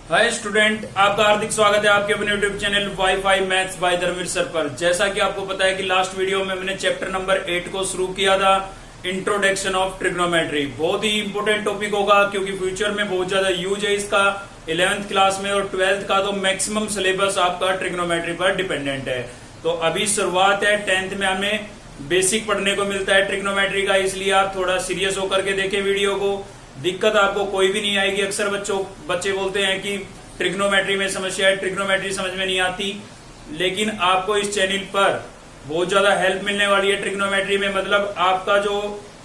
Hi student, आपका हार्दिक स्वागत है आपके अपने YouTube channel WiFi maths by Dharmveer sir पर। जैसा कि आपको पता है कि लास्ट वीडियो में मैंने चैप्टर नंबर 8 को शुरू किया था, इंट्रोडक्शन ऑफ ट्रिग्नोमेट्री। बहुत ही इंपोर्टेंट टॉपिक होगा क्योंकि फ्यूचर में बहुत ज्यादा यूज है इसका। 11th क्लास में और 12th का तो मैक्सिमम सिलेबस आपका ट्रिग्नोमेट्री पर डिपेंडेंट है। तो अभी शुरुआत है, 10th में हमें बेसिक पढ़ने को मिलता है ट्रिग्नोमेट्री का, इसलिए आप थोड़ा सीरियस होकर के देखें वीडियो को। दिक्कत आपको कोई भी नहीं आएगी। अक्सर बच्चे बोलते हैं कि ट्रिग्नोमेट्री में समस्या है, ट्रिग्नोमेट्री समझ में नहीं आती, लेकिन आपको इस चैनल पर बहुत ज्यादा हेल्प मिलने वाली है ट्रिग्नोमेट्री में। मतलब आपका जो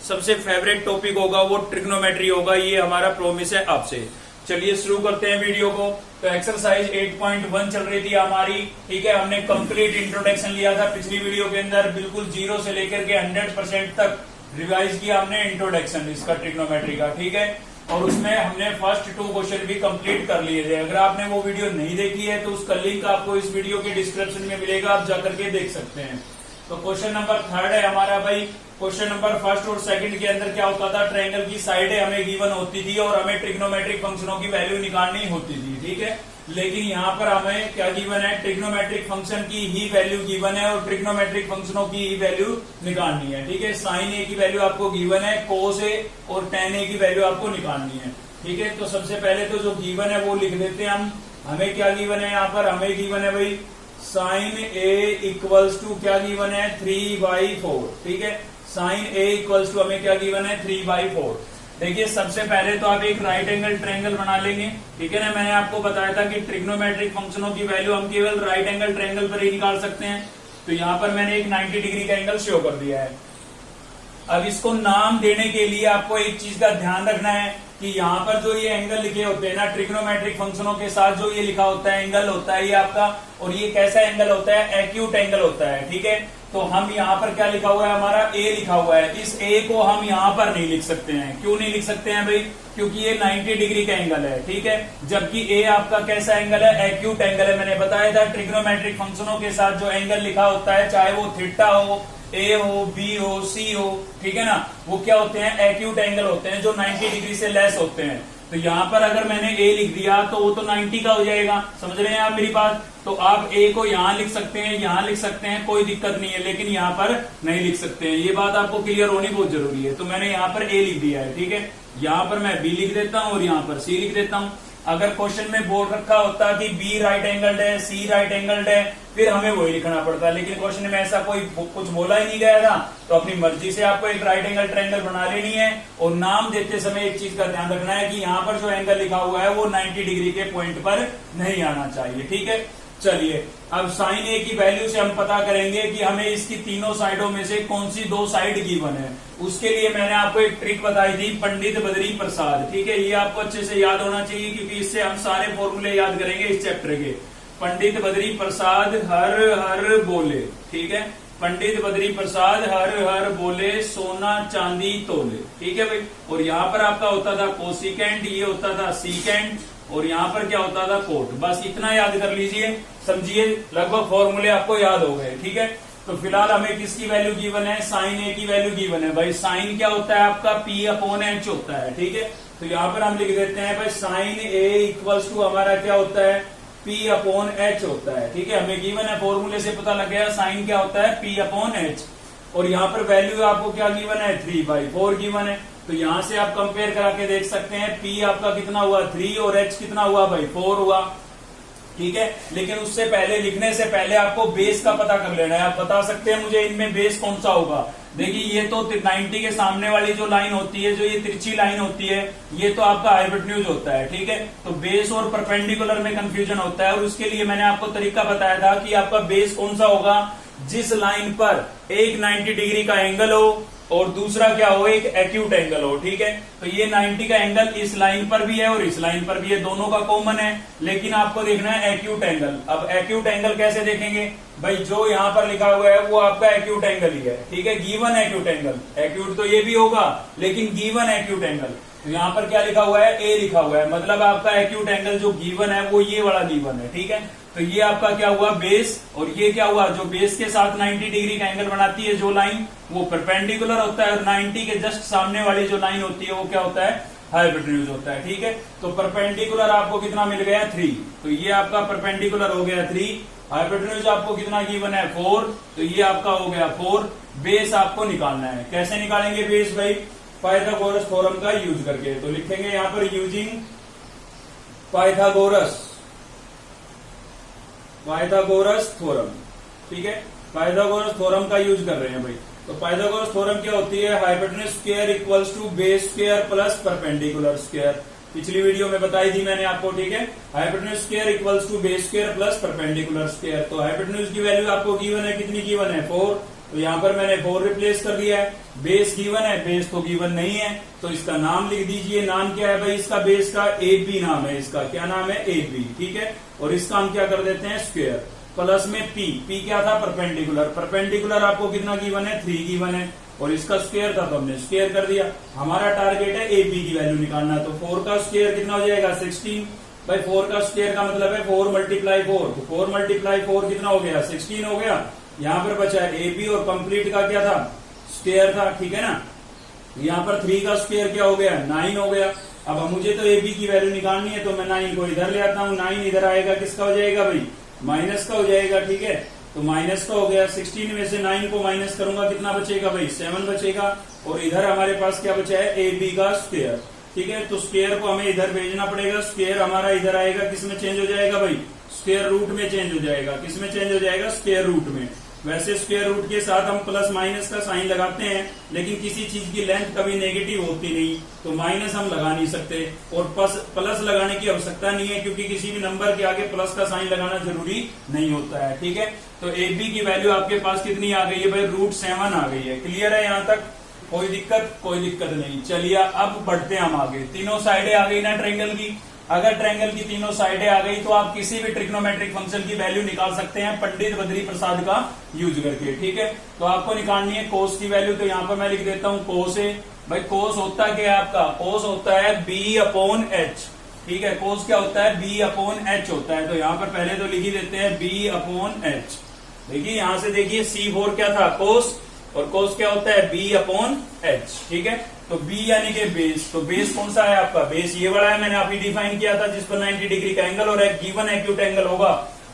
सबसे फेवरेट टॉपिक होगा वो ट्रिग्नोमेट्री होगा, ये हमारा प्रॉमिस है आपसे। चलिए शुरू करते हैं वीडियो को। तो एक्सरसाइज 8.1 चल रही थी हमारी, ठीक है। हमने कंप्लीट इंट्रोडक्शन लिया था पिछली वीडियो के अंदर, बिल्कुल 0 से लेकर के 100% तक रिवाइज किया हमने इंट्रोडक्शन इसका ट्रिग्नोमेट्री का, ठीक है। और उसमें हमने फर्स्ट 2 क्वेश्चन भी कंप्लीट कर लिए थे। अगर आपने वो वीडियो नहीं देखी है तो उसका लिंक आपको इस वीडियो के डिस्क्रिप्शन में मिलेगा, आप जाकर के देख सकते हैं। तो क्वेश्चन नंबर 3 है हमारा भाई। क्वेश्चन नंबर 1 और 2 के अंदर क्या होता था, ट्रायंगल की साइडें हमें गिवन होती थी और हमें ट्रिग्नोमेट्रिक फंक्शनों की वैल्यू निकालनी होती थी, ठीक है। लेकिन यहाँ पर हमें क्या गिवन है, ट्रिग्नोमेट्रिक फंक्शन की ही वैल्यू गिवन है और ट्रिग्नोमेट्रिक फंक्शनों की ही वैल्यू निकालनी है, ठीक है। साइन ए की वैल्यू आपको गिवन है, कोस ए और टेन ए की वैल्यू आपको निकालनी है, ठीक है। तो सबसे पहले तो जो गिवन है वो लिख देते हैं हम। हमें क्या गिवन है यहाँ पर, हमें गिवन है भाई साइन ए इक्वल्स टू क्या गिवन है 3/4, ठीक है। साइन ए इक्वल्स टू हमें क्या गिवन है 3/4। देखिए सबसे पहले तो आप एक राइट एंगल ट्रायंगल बना लेंगे, ठीक है ना। मैंने आपको बताया था कि ट्रिग्नोमेट्रिक फंक्शनों की वैल्यू हम केवल राइट एंगल ट्रायंगल पर ही निकाल सकते हैं। तो यहाँ पर मैंने एक 90 डिग्री का एंगल शो कर दिया है। अब इसको नाम देने के लिए आपको एक चीज का ध्यान रखना है कि यहाँ पर जो ये एंगल लिखे होते हैं ना, ट्रिग्नोमेट्रिक फंक्शनों के साथ जो ये लिखा होता है एंगल होता है ये आपका, और ये कैसा एंगल होता है, एक्यूट एंगल होता है, ठीक है। तो हम यहाँ पर क्या लिखा हुआ है, हमारा ए लिखा हुआ है। इस ए को हम यहाँ पर नहीं लिख सकते हैं। क्यों नहीं लिख सकते हैं भाई, क्योंकि ये 90 डिग्री का एंगल है, ठीक है। जबकि ए आपका कैसा एंगल है, एक्यूट एंगल है। मैंने बताया था ट्रिग्नोमेट्रिक फंक्शनों के साथ जो एंगल लिखा होता है, चाहे वो थीटा हो, ए हो, बी हो, सी हो, ठीक है ना, वो क्या होते हैं, एक्यूट एंगल होते हैं जो 90 डिग्री से लेस होते हैं। तो यहाँ पर अगर मैंने ए लिख दिया तो वो तो 90 का हो जाएगा, समझ रहे हैं आप मेरी बात। तो आप ए को यहाँ लिख सकते हैं, यहाँ लिख सकते हैं, कोई दिक्कत नहीं है, लेकिन यहाँ पर नहीं लिख सकते हैं। ये बात आपको क्लियर होनी बहुत जरूरी है। तो मैंने यहाँ पर ए लिख दिया है, ठीक है। यहाँ पर मैं बी लिख देता हूँ और यहाँ पर सी लिख देता हूँ। अगर क्वेश्चन में बोल रखा होता कि बी राइट एंगल्ड है, सी राइट एंगल्ड है, फिर हमें वही लिखना पड़ता। लेकिन क्वेश्चन में ऐसा कोई कुछ बोला ही नहीं गया था, तो अपनी मर्जी से आपको एक राइट एंगल ट्रायंगल बना लेनी है। और नाम देते समय एक चीज का ध्यान रखना है कि यहाँ पर जो एंगल लिखा हुआ है वो 90 डिग्री के पॉइंट पर नहीं आना चाहिए, ठीक है। चलिए अब साइन ए की वैल्यू से हम पता करेंगे कि हमें इसकी तीनों साइडों में से कौन सी 2 साइड गिवन है। उसके लिए मैंने आपको एक ट्रिक बताई थी, पंडित बद्री प्रसाद, ठीक है। ये आपको अच्छे से याद होना चाहिए क्योंकि इससे हम सारे फॉर्मूले याद करेंगे इस चैप्टर के। पंडित बद्री प्रसाद हर हर बोले, ठीक है। पंडित बद्री प्रसाद हर हर बोले सोना चांदी तोले, ठीक है भाई। और यहाँ पर आपका होता था कोसिकेंट, ये होता था सीकेंट, और यहाँ पर क्या होता था कोट। बस इतना याद कर लीजिए, समझिए, लगभग फॉर्मूले आपको याद हो गए, ठीक है। तो फिलहाल हमें किसकी वैल्यू गिवन है, साइन ए की वैल्यू गिवन है भाई। साइन क्या होता है आपका, P/H होता है, ठीक है। तो यहाँ पर हम लिख देते हैं भाई साइन ए इक्वल्स टू हमारा क्या होता है, P/H होता है, ठीक है। हमें गिवन है, फॉर्मूले से पता लग गया साइन क्या होता है, P/H। और यहाँ पर वैल्यू आपको क्या गिवन है, 3/4 गिवन है। तो यहाँ से आप कंपेयर करा के देख सकते हैं, P आपका कितना हुआ 3 और H कितना हुआ भाई 4 हुआ, ठीक है। लेकिन उससे पहले, लिखने से पहले आपको बेस का पता कर लेना है। आप बता सकते हैं मुझे इनमें बेस कौन सा होगा। देखिए ये तो 90 के सामने वाली जो लाइन होती है, जो ये तिरछी लाइन होती है, ये तो आपका हाइपोटेन्यूज होता है, ठीक है। तो बेस और परपेंडिकुलर में कंफ्यूजन होता है, और उसके लिए मैंने आपको तरीका बताया था कि आपका बेस कौन सा होगा, जिस लाइन पर एक 90 डिग्री का एंगल हो और दूसरा क्या हो, एक एक्यूट एंगल हो, ठीक है। तो ये 90 का एंगल इस लाइन पर भी है और इस लाइन पर भी है, दोनों का कॉमन है, लेकिन आपको देखना है एक्यूट एंगल। अब एक्यूट एंगल कैसे देखेंगे भाई, जो यहाँ पर लिखा हुआ है वो आपका एक्यूट एंगल ही है, ठीक है। गिवन एक्यूट एंगल, एक्यूट तो ये भी होगा लेकिन गिवन एक्यूट एंगल। तो यहाँ पर क्या लिखा हुआ है, ए लिखा हुआ है, मतलब आपका एक्यूट एंगल जो गिवन है वो ये वाला गिवन है, ठीक है। तो ये आपका क्या हुआ बेस, और ये क्या हुआ, जो बेस के साथ 90 डिग्री का एंगल बनाती है जो लाइन, वो परपेंडिकुलर होता है, और 90 के जस्ट सामने वाली जो लाइन होती है वो क्या होता है, हाइपोटेन्यूज होता है। ठीक है, तो परपेंडिकुलर आपको कितना मिल गया 3, तो ये आपका परपेंडिकुलर हो गया 3, हाइपोटेन्यूज आपको कितना गिवन है 4, तो ये आपका हो गया 4। बेस आपको निकालना है, कैसे निकालेंगे बेस भाई? पाइथागोरस थ्योरम का यूज करके। तो लिखेंगे यहां पर यूजिंग पाइथागोरस थ्योरम। ठीक है, पाइथागोरस थ्योरम का यूज कर रहे हैं भाई। तो पाइथागोरस थ्योरम क्या होती है? Hypotenuse square equals to base square plus perpendicular square. पिछली वीडियो में बताई थी मैंने आपको। ठीक है, hypotenuse square equals to base square plus perpendicular square. तो हाइपोटेन्यूज की वैल्यू आपको गिवन है, कितनी गिवन है 4, तो यहां पर मैंने 4 रिप्लेस कर दिया है। बेस गिवन है, बेस तो गिवन नहीं है, तो इसका नाम लिख दीजिए। नाम क्या है भाई इसका? बेस का AB नाम है इसका। क्या नाम है? AB। ठीक है, और इसका हम क्या कर देते हैं? स्क्वायर प्लस में P क्या था? परपेंडिकुलर। परपेंडिकुलर आपको कितना गिवन है? 3 गिवन है, और इसका स्क्वायर था तो हमने स्क्वायर कर दिया। हमारा टारगेट है AB की वैल्यू निकालना। तो 4 का स्क्वायर कितना हो जाएगा? 16। भाई 4 का स्क्वायर का मतलब है 4 मल्टीप्लाई 4, तो 4 मल्टीप्लाई 4 कितना हो गया? 16 हो गया। यहाँ पर बचा है AB, और कंप्लीट का क्या था? स्क्वायर था। ठीक है ना, यहाँ पर 3 का स्क्वायर क्या हो गया? 9 हो गया। अब मुझे तो AB की वैल्यू निकालनी है, तो मैं 9 को इधर ले आता हूँ। 9 इधर आएगा, किसका हो जाएगा भाई? माइनस का हो जाएगा। ठीक है, तो माइनस का हो गया। 16 में से 9 को माइनस करूंगा, कितना बचेगा भाई? 7 बचेगा। और इधर हमारे पास क्या बचा है? AB का स्क्वायर। ठीक है, तो स्क्वायर को हमें इधर भेजना पड़ेगा। स्क्वायर हमारा इधर आएगा, किसमें चेंज हो जाएगा भाई? स्क्वायर रूट में चेंज हो जाएगा। किसमें चेंज हो जाएगा? स्क्वायर रूट में। वैसे स्क्वायर रूट के साथ हम प्लस माइनस का साइन लगाते हैं, लेकिन किसी चीज की लेंथ कभी नेगेटिव होती नहीं, तो माइनस हम लगा नहीं सकते। और प्लस लगाने की आवश्यकता नहीं है, क्योंकि किसी भी नंबर के आगे प्लस का साइन लगाना जरूरी नहीं होता है। ठीक है, तो AB की वैल्यू आपके पास कितनी आ गई है भाई? √7 आ गई है। क्लियर है यहाँ तक? कोई दिक्कत? कोई दिक्कत नहीं। चलिए अब बढ़ते हैं हम आगे। तीनों साइडें आ गई ना ट्रायंगल की। अगर ट्रायंगल की तीनों साइडें आ गई तो आप किसी भी ट्रिग्नोमेट्रिक फंक्शन की वैल्यू निकाल सकते हैं पंडित बद्री प्रसाद का यूज करके। ठीक है, तो आपको निकालनी है कोस की वैल्यू। तो यहाँ पर मैं लिख देता हूँ कोस है। भाई कोस होता क्या है आपका? कोस होता है B/H। ठीक है, कोस क्या होता है? B/H होता है। तो यहाँ पर पहले तो लिख ही देते हैं B/H। देखिए यहां से देखिए C4 क्या था? कोस, और कोस क्या होता है? B/H। ठीक है, तो B यानी कि बेस। तो बेस कौन सा है आपका? बेस ये वाला है, मैंने अभी डिफाइन किया था, जिस पर 90 डिग्री का एंगल और एक गिवन एक्यूट एंगल होगा,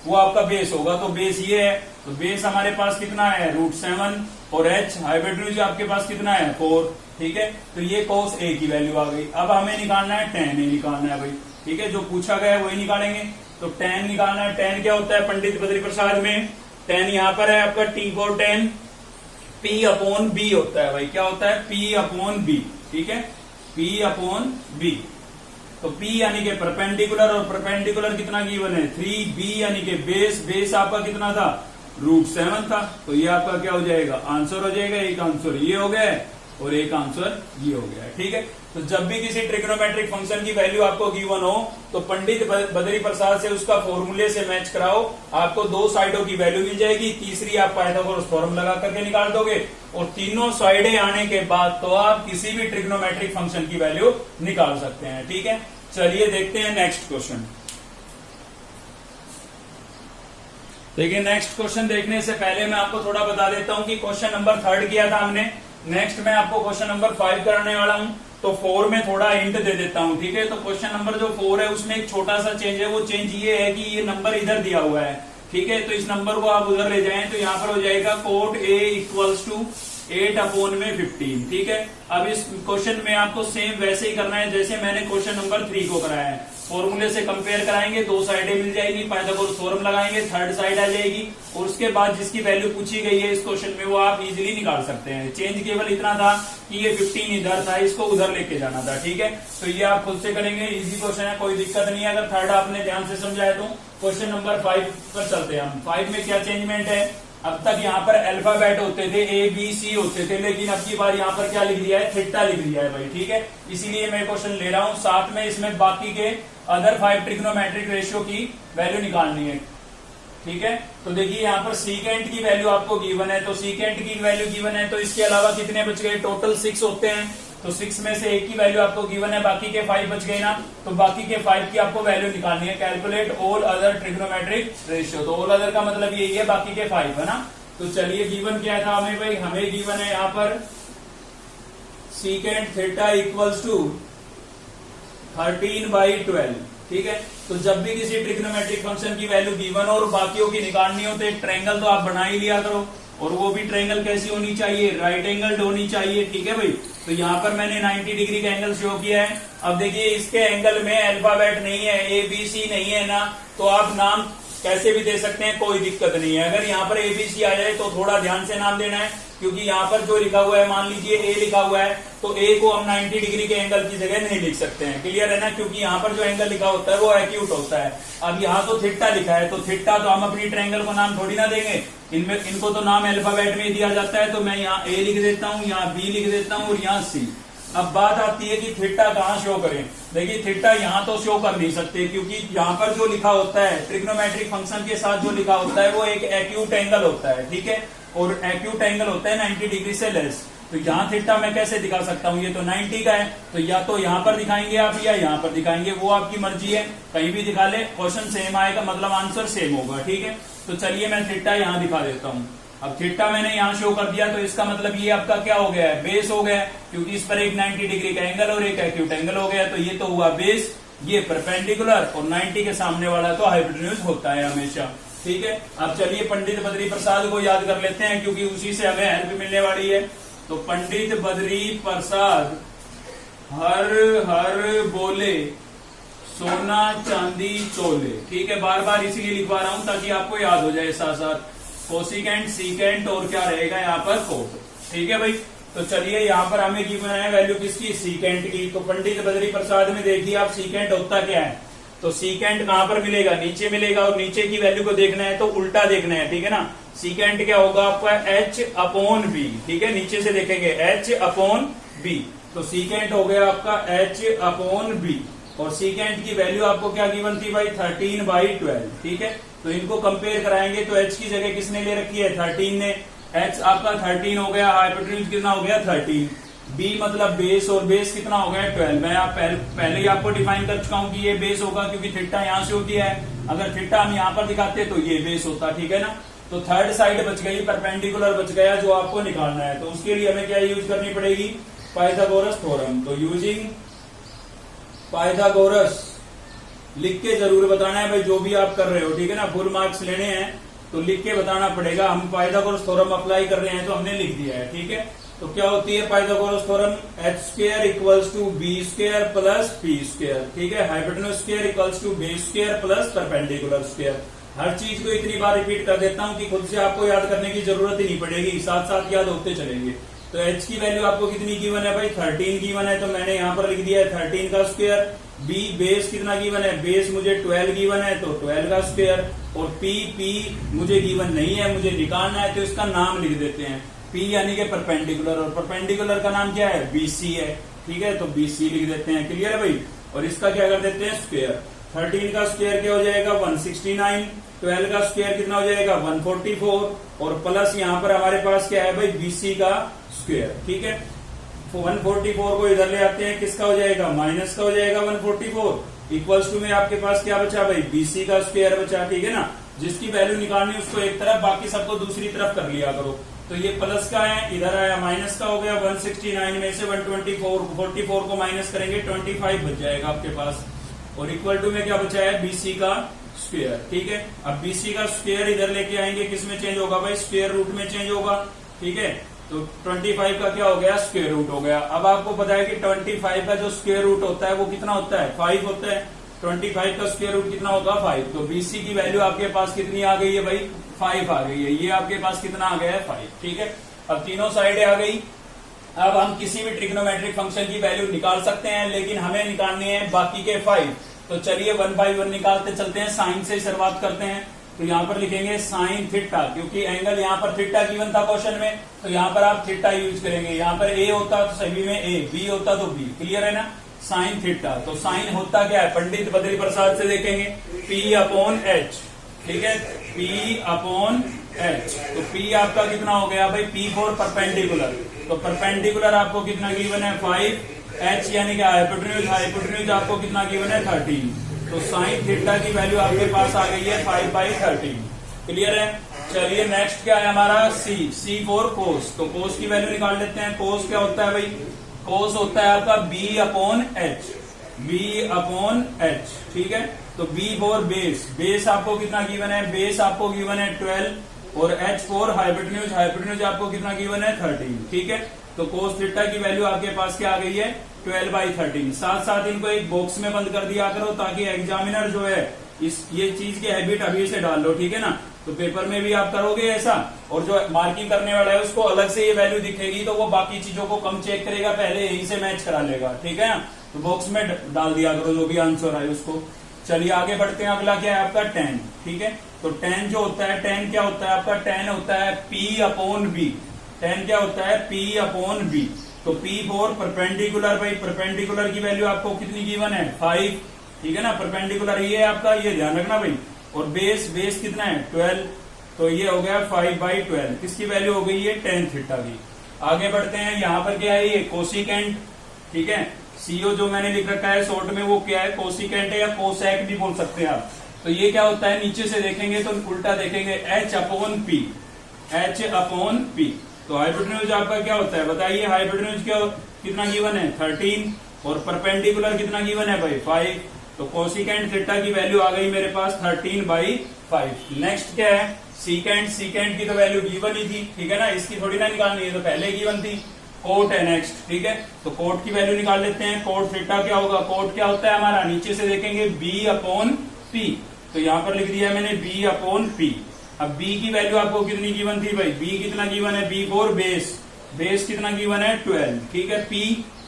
वो आपका बेस होगा। तो बेस ये है। तो बेस हमारे पास कितना है? √7, और H हाइपोटेन्यूज आपके पास कितना है? 4। ठीक है, तो ये कोस A की वैल्यू आ गई। अब हमें निकालना है tan A निकालना है भाई। ठीक है, जो पूछा गया है वही निकालेंगे। तो tan निकालना है। tan क्या होता है पंडित बद्री प्रसाद में? tan यहाँ पर है आपका T4 tan P/B होता है भाई। क्या होता है? P/B। ठीक है, P/B। तो P यानी कि परपेंडिकुलर, और परपेंडिकुलर कितना गिवन है? 3B यानी कि बेस। बेस आपका कितना था? √7 था। तो ये आपका क्या हो जाएगा? आंसर हो जाएगा। एक आंसर ये हो गया है, और एक आंसर ये हो गया है। ठीक है, तो जब भी किसी ट्रिग्नोमेट्रिक फंक्शन की वैल्यू आपको गिवन हो, तो पंडित बद्री प्रसाद से उसका फॉर्मूले से मैच कराओ। आपको 2 साइडों की वैल्यू मिल जाएगी, तीसरी आप पाइथागोरस थ्योरम लगा करके निकाल दोगे, और तीनों साइडें आने के बाद तो आप किसी भी ट्रिग्नोमेट्रिक फंक्शन की वैल्यू निकाल सकते हैं। ठीक है, चलिए देखते हैं नेक्स्ट क्वेश्चन। देखिए नेक्स्ट क्वेश्चन देखने से पहले मैं आपको थोड़ा बता देता हूं कि क्वेश्चन नंबर 3 किया था हमने। नेक्स्ट मैं आपको क्वेश्चन नंबर 5 कराने वाला हूं, तो 4 में थोड़ा हिंट दे देता हूं। ठीक है, तो क्वेश्चन नंबर जो 4 है उसमें एक छोटा सा चेंज है। वो चेंज ये है कि ये नंबर इधर दिया हुआ है। ठीक है, तो इस नंबर को आप उधर ले जाएं, तो यहाँ पर हो जाएगा कोट A इक्वल्स टू 8/15। ठीक है, अब इस क्वेश्चन में आपको सेम वैसे ही करना है जैसे मैंने क्वेश्चन नंबर 3 को कराया है। फॉर्मूले से कंपेयर कराएंगे, 2 साइडें मिल जाएगी, पाइथागोरस थ्योरम लगाएंगे, थर्ड साइड आ जाएगी, और उसके बाद जिसकी वैल्यू पूछी गई है इस क्वेश्चन में वो आप इजीली निकाल सकते हैं। चेंज केवल इतना था कि ये 15 इधर था, इसको उधर लेके जाना था। ठीक है, तो ये आप खुद से करेंगे, इजी क्वेश्चन है, कोई दिक्कत नहीं है। अगर थर्ड आपने ध्यान से समझा है तो क्वेश्चन नंबर 5 पर चलते हैं हम। 5 में क्या चेंजमेंट है? अब तक यहाँ पर अल्फाबेट होते थे, A B C होते थे, लेकिन अब की बार यहाँ पर क्या लिख दिया है? थीटा लिख दिया है भाई। ठीक है, इसीलिए मैं क्वेश्चन ले रहा हूँ। साथ में इसमें बाकी के अदर 5 ट्रिग्नोमेट्रिक रेशियो की वैल्यू निकालनी है। ठीक है, तो देखिए यहाँ पर सीकेंट की वैल्यू आपको गिवन है, तो सीकेंट की वैल्यू गिवन है, तो इसके अलावा कितने बच गए? टोटल 6 होते हैं, तो 6 में से एक की वैल्यू आपको गिवन है, बाकी के 5 बच गए ना, तो बाकी के 5 की आपको वैल्यू निकालनी है। Calculate all other trigonometric ratio, तो ऑल अदर का मतलब यही है, बाकी के 5 है ना। तो चलिए गिवन क्या था हमें भाई? हमें गिवन है यहाँ पर सीकेंट थीटा इक्वल्स टू 13/12। ठीक है, तो जब भी किसी ट्रिग्नोमेट्रिक फंक्शन की वैल्यू गिवन हो और बाकियों की निकालनी हो तो एक ट्रायंगल तो आप बना ही लिया करो, और वो भी ट्रायंगल कैसी होनी चाहिए, राइट एंगल्ड होनी चाहिए। ठीक है भाई, तो यहाँ पर मैंने 90 डिग्री का एंगल शो किया है। अब देखिए इसके एंगल में अल्फाबेट नहीं है, ABC नहीं है ना, तो आप नाम कैसे भी दे सकते हैं, कोई दिक्कत नहीं है। अगर यहाँ पर ABC आ जाए तो थोड़ा ध्यान से नाम देना है, क्योंकि यहाँ पर जो लिखा हुआ है, मान लीजिए A लिखा हुआ है, तो A को हम 90 डिग्री के एंगल की जगह नहीं लिख सकते हैं। क्लियर है ना, क्योंकि यहाँ पर जो एंगल लिखा होता है वो एक्यूट होता है। अब यहाँ तो थीटा लिखा है, तो थीटा तो हम अपनी ट्रायंगल को नाम थोड़ी ना देंगे, इनको तो नाम अल्फाबेट में दिया जाता है। तो मैं यहाँ A लिख देता हूँ, यहाँ B लिख देता हूँ और यहाँ C। अब बात आती है कि थीटा कहाँ शो करें। देखिए थीटा यहाँ तो शो कर नहीं सकते, क्योंकि यहाँ पर जो लिखा होता है ट्रिग्नोमेट्रिक फंक्शन के साथ जो लिखा होता है वो एक एक्यूट एंगल होता है। ठीक है, और एक्यूट एंगल होता है 90 डिग्री से लेस। तो यहाँ थीटा मैं कैसे दिखा सकता हूँ, ये तो 90 का है, तो या तो यहाँ पर दिखाएंगे आप या यहाँ पर दिखाएंगे, वो आपकी मर्जी है, कहीं भी दिखा ले, क्वेश्चन सेम आएगा, मतलब आंसर सेम होगा। ठीक है, तो चलिए मैं थीटा यहाँ दिखा देता हूँ। अब थीटा मैंने यहाँ शो कर दिया, तो इसका मतलब ये आपका क्या हो गया है, बेस हो गया है, क्योंकि इस पर एक 90 डिग्री का एंगल और एक एक्यूट एंगल हो गया। तो ये तो हुआ बेस, ये परपेंडिकुलर, और 90 के सामने वाला तो हाइपोटेन्यूज होता है हमेशा। ठीक है, अब चलिए पंडित बद्री प्रसाद को याद कर लेते हैं, क्योंकि उसी से हमें हेल्प मिलने वाली है। तो पंडित बद्री प्रसाद हर हर बोले सोना चांदी चोले। ठीक है, बार बार इसीलिए लिखवा रहा हूं ताकि आपको याद हो जाए साथ साथ। कोसिकेंट, सीकेंट और क्या रहेगा यहाँ पर, कोट। ठीक है भाई, तो चलिए यहाँ पर हमें गिवन है वैल्यू किसकी, सीकेंट की। तो पंडित बद्री प्रसाद में देखिए आप सीकेंट होता क्या है, तो सीकेंट कहाँ पर मिलेगा, नीचे मिलेगा, और नीचे की वैल्यू को देखना है तो उल्टा देखना है। ठीक है ना, सीकेंट क्या होगा आपका H/B। ठीक है, नीचे से देखेंगे H/B, तो सीकेंट हो गया आपका H/B, और सीकेंट की वैल्यू आपको क्या गिवन थी भाई, 13/12। ठीक है, तो इनको कंपेयर कराएंगे तो H की जगह किसने ले रखी है, 13 ने। H आपका 13 हो गया, हाइपोटेन्यूज कितना हो गया, 13। B मतलब बेस, और बेस कितना हो गया, 12। मैं पहले ही आपको डिफाइन कर चुका हूं कि ये बेस होगा, क्योंकि थीटा यहाँ से होती है। अगर थीटा हम यहाँ पर दिखाते तो ये बेस होता। ठीक है ना, तो थर्ड साइड बच गई, परपेंडिकुलर बच गया, जो आपको निकालना है। तो उसके लिए हमें क्या यूज करनी पड़ेगी, पाइथागोरस थ्योरम। तो यूजिंग पाइथागोरस लिख के जरूर बताना है भाई, जो भी आप कर रहे हो। ठीक है ना, फुल मार्क्स लेने हैं तो लिख के बताना पड़ेगा। हम पाइथागोरस थ्योरम अप्लाई कर रहे हैं तो हमने लिख दिया है। ठीक है, तो क्या होती है Pythagoras theorem, h² = b² + p²। ठीक है, hypotenuse square = b² + perpendicular square. हर चीज को इतनी बार रिपीट कर देता हूं कि खुद से आपको याद करने की जरूरत ही नहीं पड़ेगी, साथ साथ याद होते चलेंगे। तो h की वैल्यू आपको कितनी गिवन है भाई, 13 गिवन है, तो मैंने यहाँ पर लिख दिया है 13 का स्क्वायर। b बेस कितना गिवन है, बेस मुझे 12 गिवन है, तो 12 का स्क्वायर। और p मुझे गिवन नहीं है, मुझे निकालना है, तो इसका नाम लिख देते हैं, p यानी कि परपेंडिकुलर, और परपेंडिकुलर का नाम क्या है, BC है। ठीक है, तो BC लिख देते हैं। क्लियर है भाई, और इसका क्या कर देते हैं, स्क्वायर। 13 का स्क्वायर क्या हो जाएगा, 169। 12 का स्क्वायर कितना हो जाएगा, 144, और प्लस यहाँ पर हमारे पास क्या है भाई, BC का स्क्वायर। ठीक है, 144 को इधर ले आते हैं, किसका हो जाएगा, माइनस का हो जाएगा 144। इक्वल्स टू में आपके पास क्या बचा भाई, BC का स्क्वायर बचा। ठीक है ना, जिसकी वैल्यू निकालनी उसको एक तरफ, बाकी सबको दूसरी तरफ कर लिया करो। तो ये प्लस का है, इधर आया माइनस का हो गया। 169 में से 144 को माइनस करेंगे, 25 बच जाएगा आपके पास, और इक्वल टू में क्या बचा है, BC का स्क्वायर। ठीक है, अब BC का स्क्वायर इधर लेके आएंगे, किसमें चेंज होगा भाई, स्क्वायर रूट में चेंज होगा। ठीक है, तो 25 का क्या हो गया, स्क्वायर रूट हो गया। अब आपको पता है कि 25 का जो स्क्वायर रूट होता है वो कितना होता है, 5 होता है। 25 का स्क्वायर रूट कितना होगा, 5। तो BC की वैल्यू आपके पास कितनी आ गई है भाई, 5 आ गई है। ये आपके पास कितना आ गया है, 5। ठीक है, अब तीनों साइडें आ गई। अब हम किसी भी ट्रिग्नोमेट्रिक फंक्शन की वैल्यू निकाल सकते हैं, लेकिन हमें निकालनी है बाकी के 5। तो चलिए 1 बाय 1 निकालते चलते हैं। साइन से शुरुआत करते हैं, तो यहाँ पर लिखेंगे साइन थीटा, क्योंकि एंगल यहाँ पर थीटा गिवन था क्वेश्चन में, तो यहाँ पर आप थीटा यूज करेंगे। यहाँ पर A होता तो सभी में A, B होता तो B। क्लियर है ना, साइन थीटा। तो साइन होता क्या है, पंडित बद्री प्रसाद से देखेंगे, P/H। ठीक है, P/H। तो P आपका कितना हो गया भाई, P फॉर परपेंडिकुलर। तो परपेंडिकुलर आपको कितना गिवन है, 5। H यानी कि हाइपोटेन्यूज, हाइपोटेन्यूज आपको कितना गिवन है, 13। तो साइन थीटा की वैल्यू आपके पास आ गई है 5/13। क्लियर है, चलिए नेक्स्ट क्या है हमारा, C फॉर कोस। तो कोस की वैल्यू निकाल लेते हैं। कोस क्या होता है भाई, कोस होता है आपका B/H। बी अपॉन एच, ठीक है। तो बी फॉर बेस, बेस आपको कितना गिवन है, बेस आपको गिवन है 12 और एच फॉर हाइपोटेन्यूज, हाइपोटेन्यूज आपको कितना गिवन है 13, ठीक है। तो कोस थीटा की वैल्यू आपके पास क्या आ गई है 12/13। साथ साथ इनको एक बॉक्स में बंद कर दिया करो ताकि एग्जामिनर जो है ये चीज की हैबिट अभी से डाल लो, ठीक है ना। तो पेपर में भी आप करोगे ऐसा, और जो मार्किंग करने वाला है उसको अलग से ये वैल्यू दिखेगी तो वो बाकी चीजों को कम चेक करेगा, पहले यही से मैच करा लेगा, ठीक है ना। तो बॉक्स में डाल दिया करो जो भी आंसर आए उसको। चलिए आगे बढ़ते हैं, अगला क्या है आपका tan, ठीक है। तो tan जो होता है, tan क्या होता है आपका, tan होता है P अपॉन बी। tan क्या होता है P अपॉन बी। तो P फॉर परपेंडिकुलर, भाई परपेंडिकुलर की वैल्यू आपको कितनी गिवन है 5, ठीक है ना। परपेंडिकुलर ये है आपका, ये ध्यान रखना भाई। और बेस, बेस कितना है 12, तो ये हो गया 5/12। किसकी वैल्यू हो गई है tan थीटा की। आगे बढ़ते हैं, यहाँ पर क्या है ये कोसिकेंट, ठीक है। सीओ जो मैंने लिख रखा है शॉर्ट में वो क्या है कोसिकेंट है या कोसेक भी बोल सकते हैं आप। तो ये क्या होता है, नीचे से देखेंगे तो उल्टा देखेंगे, H upon P, H upon P. तो हाइपोटेन्यूज आपका क्या होता है बताइए, हाइपोटेन्यूज क्या कितना गिवन है 13 और परपेंडिकुलर कितना गिवन है भाई 5। तो कोसिकेंट थीटा की वैल्यू आ गई मेरे पास 13/5। नेक्स्ट क्या है सीकेंट, सीकेंट की तो वैल्यू गिवन ही थी, ठीक है ना, इसकी थोड़ी ना निकालनी है, तो पहले गिवन थी। कोट है नेक्स्ट, ठीक है। तो कोट की वैल्यू निकाल लेते हैं। कोट थीटा क्या होगा, कोट क्या होता है हमारा, नीचे से देखेंगे बी अपॉन पी। तो यहां पर लिख दिया मैंने बी अपॉन पी। अब बी की वैल्यू आपको कितनी गिवन थी भाई, बी कितना गिवन है, बी फॉर बेस, बेस कितना गिवन है 12, ठीक है।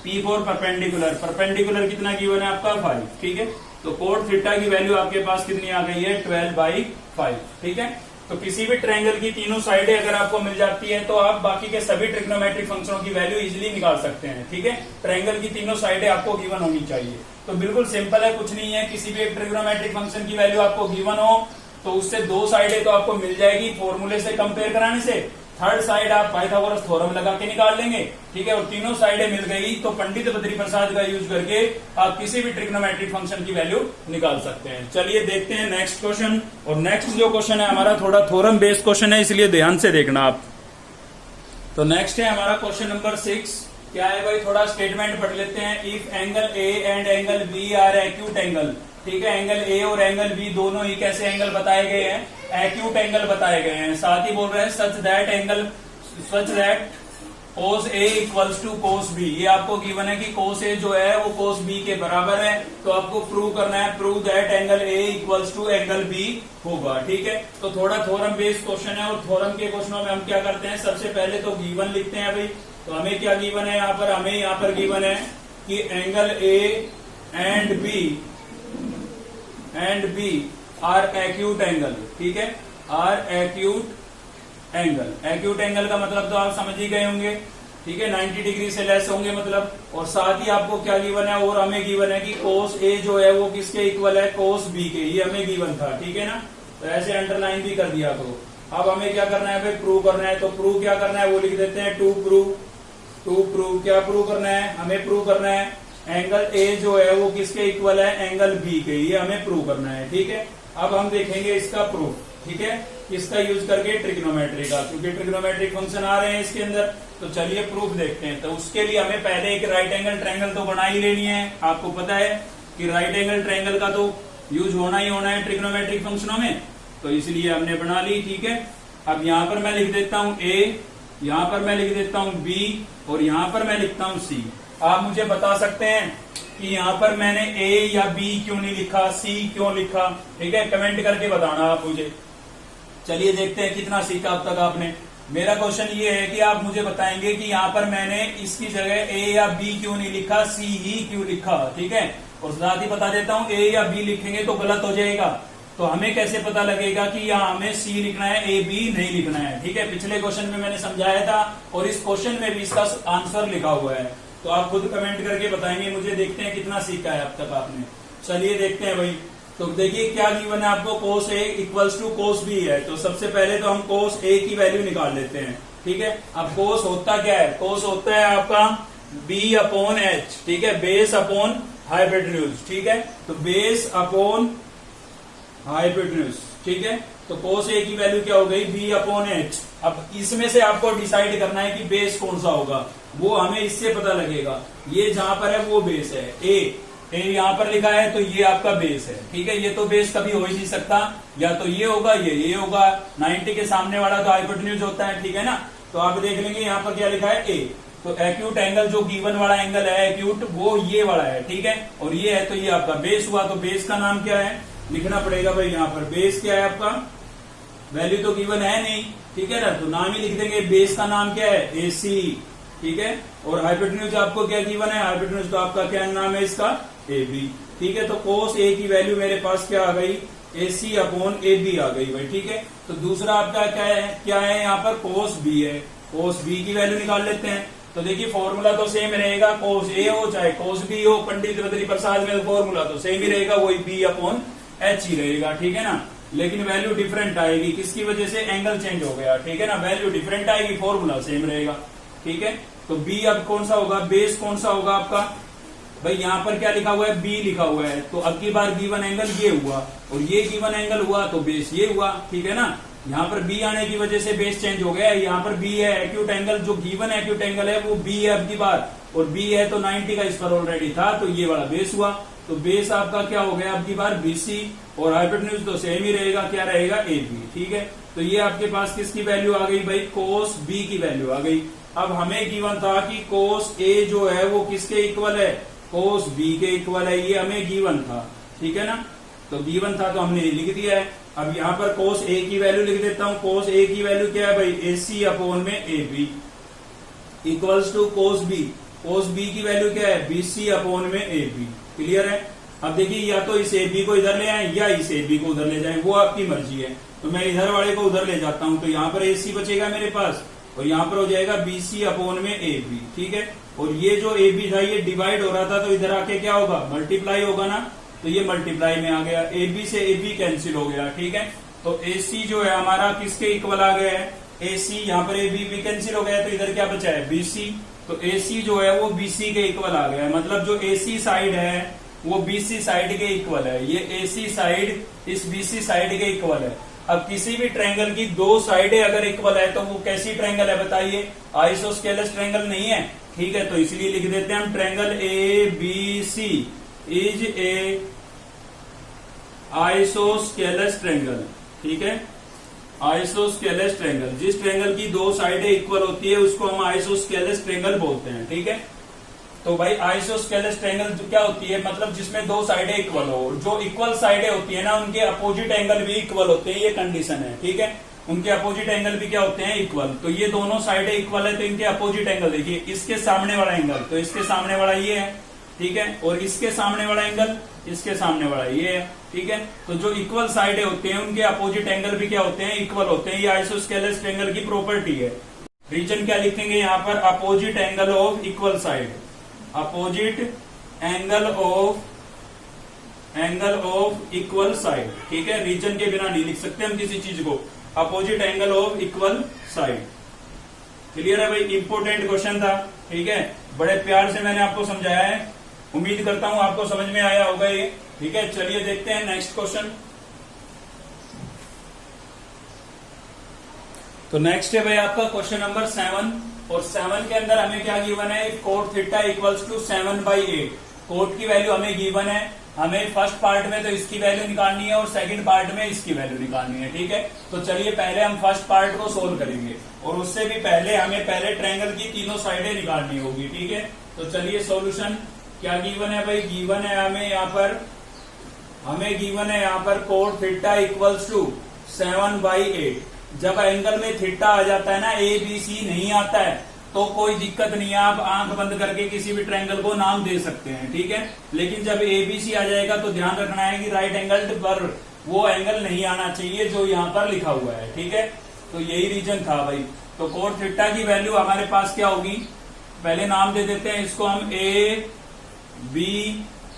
पी फॉर परपेंडिकुलर, परपेंडिकुलर कितना गिवन है आपका 5, ठीक है। तो कोट थीटा की वैल्यू आपके पास कितनी आ गई है 12/5, ठीक है। तो किसी भी ट्रायंगल की तीनों साइडें अगर आपको मिल जाती है तो आप बाकी के सभी ट्रिग्नोमेट्रिक फंक्शनों की वैल्यू इजीली निकाल सकते हैं, ठीक है। ट्रायंगल की तीनों साइडें आपको गिवन होनी चाहिए। तो बिल्कुल सिंपल है, कुछ नहीं है। किसी भी एक ट्रिग्नोमेट्रिक फंक्शन की वैल्यू आपको गिवन हो तो उससे दो साइडें तो आपको मिल जाएगी फॉर्मूले से कंपेयर कराने से। थर्ड साइड आप पाइथागोरस थ्योरम लगा के निकाल लेंगे, ठीक है। और तीनों साइडें मिल गई तो पंडित बद्री प्रसाद का यूज करके आप किसी भी ट्रिग्नोमेट्रिक फंक्शन की वैल्यू निकाल सकते हैं। चलिए देखते हैं नेक्स्ट क्वेश्चन। और नेक्स्ट जो क्वेश्चन है हमारा थोड़ा थ्योरम बेस्ड क्वेश्चन है, इसलिए ध्यान से देखना आप। तो नेक्स्ट है हमारा क्वेश्चन नंबर 6। क्या है भाई, थोड़ा स्टेटमेंट पढ़ लेते हैं। If angle A and angle B are acute angle, ठीक है। एंगल ए और एंगल बी दोनों ही कैसे एंगल बताए गए हैं, एक्यूट एंगल बताए गए हैं। साथ ही बोल रहे हैं such that cos A equals to cos B. ये आपको गिवन है कि कोस ए जो है वो कोस बी के बराबर है, तो आपको प्रूव करना है, prove that angle A equals to angle B होगा, ठीक है। तो थोड़ा थ्योरम बेस्ड क्वेश्चन है, और थ्योरम के क्वेश्चनों में हम क्या करते हैं, सबसे पहले तो गिवन लिखते हैं भाई। तो हमें क्या गिवन है यहाँ पर, हमें यहाँ पर गिवन है कि angle A and B are acute angle, ठीक है, are acute angle. Acute angle का मतलब तो आप समझ ही गए होंगे, ठीक है, 90 डिग्री से लेस होंगे मतलब। और साथ ही आपको क्या गिवन है, और हमें गिवन है कि कोस ए जो है वो किसके इक्वल है, कोस बी के, ये हमें गिवन था, ठीक है ना। तो ऐसे अंडरलाइन भी कर दिया करो। अब हमें क्या करना है भाई, प्रूव करना है। तो प्रूव क्या करना है वो लिख देते हैं, टू प्रूव क्या प्रूव करना है, हमें प्रूव करना है एंगल ए जो है वो किसके इक्वल है, एंगल बी के, ये हमें प्रूव करना है, ठीक है। अब हम देखेंगे इसका प्रूफ, ठीक है, किसका यूज करके, ट्रिग्नोमेट्री का, क्योंकि ट्रिग्नोमेट्रिक फंक्शन आ रहे हैं इसके अंदर। तो चलिए प्रूफ देखते हैं। तो उसके लिए हमें पहले एक राइट एंगल ट्रायंगल तो बना ही लेनी है। आपको पता है कि राइट एंगल ट्रायंगल का तो यूज होना ही होना है ट्रिग्नोमेट्रिक फंक्शनों में, तो इसलिए हमने बना ली, ठीक है। अब यहाँ पर मैं लिख देता हूँ ए, यहाँ पर मैं लिख देता हूँ बी, और यहाँ पर मैं लिखता हूँ सी। आप मुझे बता सकते हैं कि यहाँ पर मैंने ए या बी क्यों नहीं लिखा, सी क्यों लिखा, ठीक है, कमेंट करके बताना आप मुझे। चलिए देखते हैं कितना सीखा अब तक आपने। मेरा क्वेश्चन ये है कि आप मुझे बताएंगे कि यहाँ पर मैंने इसकी जगह ए या बी क्यों नहीं लिखा, सी ही क्यों लिखा, ठीक है। और साथ ही बता देता हूँ ए या बी लिखेंगे तो गलत हो जाएगा। तो हमें कैसे पता लगेगा कि यहाँ हमें सी लिखना है, ए बी नहीं लिखना है, ठीक है। पिछले क्वेश्चन में मैंने समझाया था और इस क्वेश्चन में भी इसका आंसर लिखा हुआ है। तो आप खुद कमेंट करके बताएंगे मुझे, देखते हैं कितना सीखा है अब तक आपने। चलिए देखते हैं भाई। तो देखिए क्या गिवन है आपको, कोस A equals to cos B है। तो सबसे पहले तो हम कोस ए की वैल्यू निकाल लेते हैं, ठीक है। अब कोस होता क्या है, कोस होता है आपका बी अपॉन एच, ठीक है, बेस अपॉन हाइपोटेन्यूज, ठीक है। तो बेस अपॉन हाइपोटेन्यूज, ठीक है। तो कोस ए की वैल्यू क्या हो गई, बी अपॉन एच। अब इसमें से आपको डिसाइड करना है कि बेस कौन सा होगा, वो हमें इससे पता लगेगा। ये जहां पर है वो बेस है ए, ए यहाँ पर लिखा है तो ये आपका बेस है, ठीक है। ये तो बेस कभी हो ही नहीं सकता, या तो ये होगा ये होगा। 90 के सामने वाला तो हाइपोटेन्यूज होता है, ठीक है ना। तो आप देख लेंगे यहाँ पर क्या लिखा है, ए। तो एक्यूट एंगल जो गिवन वाला एंगल है एक्यूट, वो ये वाला है, ठीक है। और ये है तो ये आपका बेस हुआ। तो बेस का नाम क्या है, लिखना पड़ेगा भाई यहाँ पर। बेस क्या है आपका, वैल्यू तो गिवन है नहीं, ठीक है ना, तो नाम ही लिख देंगे। बेस का नाम क्या है, एसी, ठीक है। और हाइपोटेन्यूज आपको क्या गिवन है, हाइपोटेन्यूज तो आपका क्या नाम है इसका, ए बी, ठीक है। तो कोस ए की वैल्यू मेरे पास क्या आ गई, AC अपॉन AB आ गई भाई, ठीक है। तो दूसरा आपका क्या है यहाँ पर, कोस बी है। कोस बी की वैल्यू निकाल लेते हैं। तो देखिए फॉर्मूला तो सेम रहेगा, कोस ए हो चाहे कोस बी हो, पंडित बद्री प्रसाद में फॉर्मूला तो सेम ही रहेगा, वही बी अपॉन एच ही रहेगा, ठीक है ना। लेकिन वैल्यू डिफरेंट आएगी, किसकी वजह से, एंगल चेंज हो गया, ठीक है ना। वैल्यू डिफरेंट आएगी, फॉर्मूला सेम रहेगा, ठीक है। तो बी अब कौन सा होगा, बेस कौन सा होगा आपका, भाई यहाँ पर क्या लिखा हुआ है, बी लिखा हुआ है। तो अब की बार गिवन एंगल ये हुआ और ये गिवन एंगल हुआ, तो बेस ये हुआ, ठीक है ना। यहाँ पर बी आने की वजह से बेस चेंज हो गया है। यहाँ पर बी है, एक्यूट एंगल जो गिवन एक्यूट एंगल है वो बी है अब की बार, और बी है तो 90 का इस पर ऑलरेडी था, तो ये वाला बेस हुआ। तो बेस आपका क्या हो गया अब की बार, BC, और हाइपोटेन्यूज तो सेम ही रहेगा, क्या रहेगा, AB, ठीक है। तो ये आपके पास किसकी वैल्यू आ गई भाई, कोस B की वैल्यू आ गई। अब हमें गिवन था कि कोस A जो है वो किसके इक्वल है, कोस B के इक्वल है, ये हमें गिवन था, ठीक है ना। तो गिवन था तो हमने लिख दिया है। अब यहाँ पर कोस A की वैल्यू लिख देता हूँ। कोस A की वैल्यू क्या है भाई, AC अपॉन में AB equals to cos B। Cos B की वैल्यू क्या है, BC अपॉन में AB, क्लियर है। अब देखिए या तो इस AB को इधर ले आए या इस AB को उधर ले जाएं, वो आपकी मर्जी है। तो मैं इधर वाले को उधर ले जाता हूँ, तो यहाँ पर AC बचेगा मेरे पास, और यहाँ पर हो जाएगा BC अपॉन में AB, ठीक है। और ये जो AB था ये डिवाइड हो रहा था, तो इधर आके क्या होगा, मल्टीप्लाई होगा ना, तो ये मल्टीप्लाई में आ गया, AB से AB कैंसिल हो गया, ठीक है। तो AC जो है हमारा किसके इक्वल आ गया है, AC, यहाँ पर AB भी कैंसिल हो गया, तो इधर क्या बचा है, BC। तो AC जो है वो BC के इक्वल आ गया है, मतलब जो AC साइड है वो BC साइड के इक्वल है। ये AC साइड इस BC साइड के इक्वल है। अब किसी भी ट्रायंगल की दो साइडें अगर इक्वल है तो वो कैसी ट्रायंगल है बताइए, आइसोस्केलस ट्रायंगल नहीं है, ठीक है। तो इसलिए लिख देते हैं हम triangle ABC is a isosceles triangle, ठीक है। आइसोस्केलस ट्रायंगल, जिस ट्रायंगल की दो साइडें इक्वल होती है उसको हम आइसोस्केलस ट्रायंगल बोलते हैं, ठीक है। तो भाई आइसोस्केलस ट्रायंगल क्या होती है, मतलब जिसमें दो साइडें इक्वल हो। जो इक्वल साइडें होती है ना उनके अपोजिट एंगल भी इक्वल होते हैं, ये कंडीशन है, ठीक है। उनके अपोजिट एंगल भी क्या होते हैं, इक्वल। तो ये दोनों साइडें इक्वल है तो इनके अपोजिट एंगल देखिए, इसके सामने वाला एंगल तो इसके सामने वाला ये है, ठीक है, और इसके सामने वाला एंगल इसके सामने वाला ये है, ठीक है। तो जो इक्वल साइडें होते हैं उनके अपोजिट एंगल भी क्या होते हैं, इक्वल होते हैं। ये आइसोस्केलस ट्रायंगल की प्रॉपर्टी है। रीजन क्या लिखेंगे यहाँ पर, opposite angle of equal side, opposite angle of equal side, ठीक है। रीजन के बिना नहीं लिख सकते हम किसी चीज को, opposite angle of equal side, clear है भाई। इंपोर्टेंट क्वेश्चन था, ठीक है। बड़े प्यार से मैंने आपको समझाया है, उम्मीद करता हूं आपको समझ में आया होगा ये, ठीक है। चलिए देखते हैं नेक्स्ट क्वेश्चन। तो नेक्स्ट है भाई आपका क्वेश्चन नंबर 7, और 7 के अंदर हमें क्या गिवन है, cot theta equals to 7/8। Cot की वैल्यू हमें गिवन है, हमें फर्स्ट पार्ट में तो इसकी वैल्यू निकालनी है और सेकंड पार्ट में इसकी वैल्यू निकालनी है, ठीक है। तो चलिए पहले हम फर्स्ट पार्ट को सोल्व करेंगे, और उससे भी पहले हमें पहले ट्रायंगल की तीनों साइडें निकालनी होगी, ठीक है। तो चलिए सॉल्यूशन क्या गिवन है भाई, गिवन है हमें यहाँ पर कोट थीटा इक्वल्स टू 7/8। जब एंगल में थीटा आ जाता है ना, ABC नहीं आता है, तो कोई दिक्कत नहीं है, आप आंख बंद करके किसी भी ट्रायंगल को नाम दे सकते हैं, ठीक है। लेकिन जब ABC आ जाएगा तो ध्यान रखना है कि राइट एंगल पर वो एंगल नहीं आना चाहिए जो यहाँ पर लिखा हुआ है, ठीक है। तो यही रीजन था भाई। तो कोट थीटा की वैल्यू हमारे पास क्या होगी, पहले नाम दे देते हैं इसको हम A, B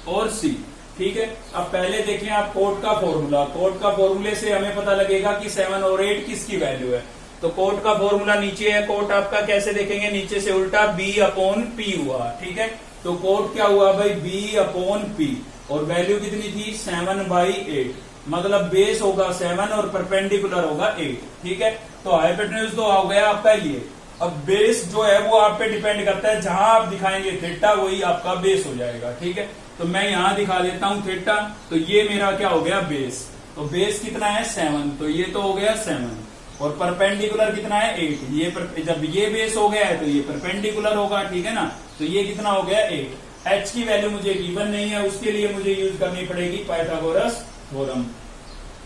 और C, ठीक है। अब पहले देखें आप कोट का फॉर्मूला, कोट का फॉर्मूले से हमें पता लगेगा कि 7 और 8 किसकी वैल्यू है। तो कोट का फॉर्मूला नीचे है, कोट आपका कैसे देखेंगे, नीचे से उल्टा B/P हुआ, ठीक है। तो कोट क्या हुआ भाई, B/P, और वैल्यू कितनी थी 7/8, मतलब बेस होगा 7 और परपेंडिकुलर होगा 8, ठीक है। तो हाइपोटेन्यूज तो हो गया आपका ये। अब बेस जो है वो आप पे डिपेंड करता है, जहां आप दिखाएंगे थीटा वही आपका बेस हो जाएगा, ठीक है। तो मैं यहां दिखा देता हूं थीटा। तो ये मेरा क्या हो गया बेस, तो बेस कितना है 7, तो ये तो हो गया 7 और परपेंडिकुलर कितना है 8। ये जब ये बेस हो गया है तो ये परपेंडिकुलर होगा, ठीक है ना। तो ये कितना हो गया 8। एच की वैल्यू मुझे गिवन नहीं है, उसके लिए मुझे यूज करनी पड़ेगी पाइथागोरस थ्योरम।